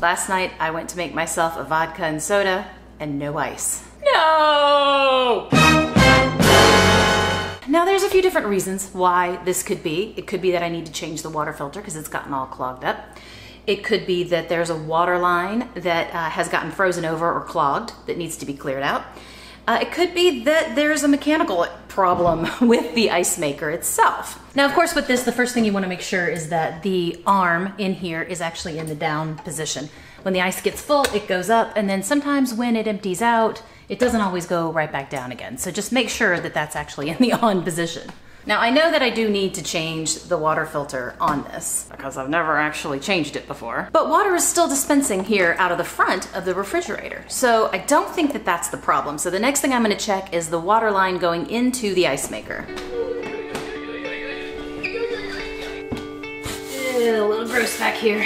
Last night I went to make myself a vodka and soda and no ice. No! Now there's a few different reasons why this could be. It could be that I need to change the water filter because it's gotten all clogged up. It could be that there's a water line that has gotten frozen over or clogged that needs to be cleared out. It could be that there's a mechanical problem with the ice maker itself. Now, of course, with this, the first thing you want to make sure is that the arm in here is actually in the down position. When the ice gets full, it goes up, and then sometimes when it empties out, it doesn't always go right back down again. So just make sure that that's actually in the on position. Now, I know that I do need to change the water filter on this because I've never actually changed it before. But water is still dispensing here out of the front of the refrigerator. So I don't think that that's the problem. So the next thing I'm going to check is the water line going into the ice maker. A little gross back here.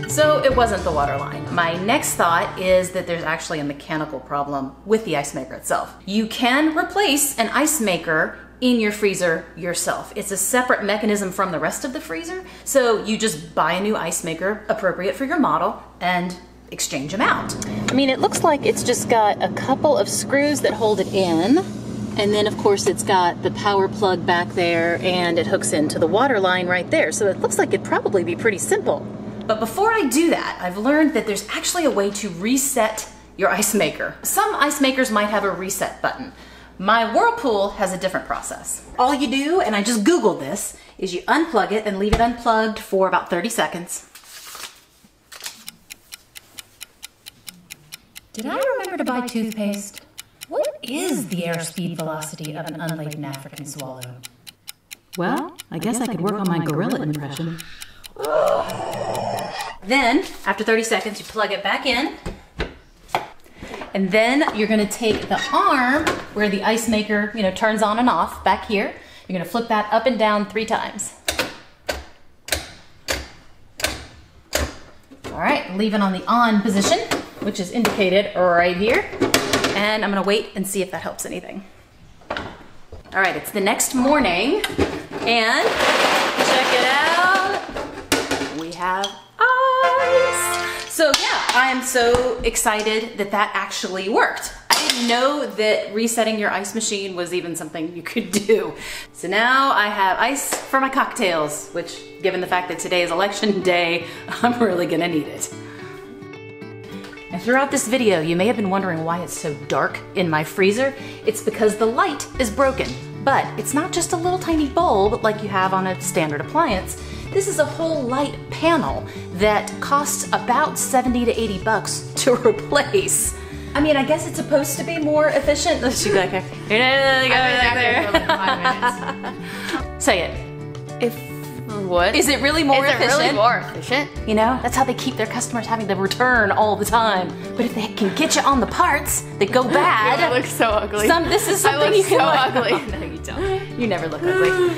So it wasn't the water line. My next thought is that there's actually a mechanical problem with the ice maker itself. You can replace an ice maker in your freezer yourself. It's a separate mechanism from the rest of the freezer. So you just buy a new ice maker appropriate for your model and exchange them out. I mean, it looks like it's just got a couple of screws that hold it in. And then of course it's got the power plug back there and it hooks into the water line right there. So it looks like it'd probably be pretty simple. But before I do that, I've learned that there's actually a way to reset your ice maker. Some ice makers might have a reset button. My Whirlpool has a different process. All you do, and I just Googled this, is you unplug it and leave it unplugged for about 30 seconds. Did I remember to buy toothpaste? What is the airspeed velocity of an unladen African swallow? Well, I guess I could work on my gorilla impression. Then, after 30 seconds, you plug it back in. And then you're gonna take the arm where the ice maker, turns on and off back here. You're gonna flip that up and down 3 times. All right, leave it on the on position, which is indicated right here. And I'm gonna wait and see if that helps anything. All right, it's the next morning, and check it out. We have ice. So yeah, I am so excited that that actually worked. I didn't know that resetting your ice machine was even something you could do. So now I have ice for my cocktails, which given the fact that today is election day, I'm really gonna need it. And throughout this video, you may have been wondering why it's so dark in my freezer. It's because the light is broken. But it's not just a little tiny bulb like you have on a standard appliance. This is a whole light panel that costs about 70 to 80 bucks to replace. I mean, I guess it's supposed to be more efficient. Let's go back there. Say it. What? Is it really more efficient? Is it really more efficient? You know, that's how they keep their customers having to return all the time. But if they can get you on the parts that go bad. You look so ugly. This is something you can look so ugly. Oh, no, you don't. You never look ugly.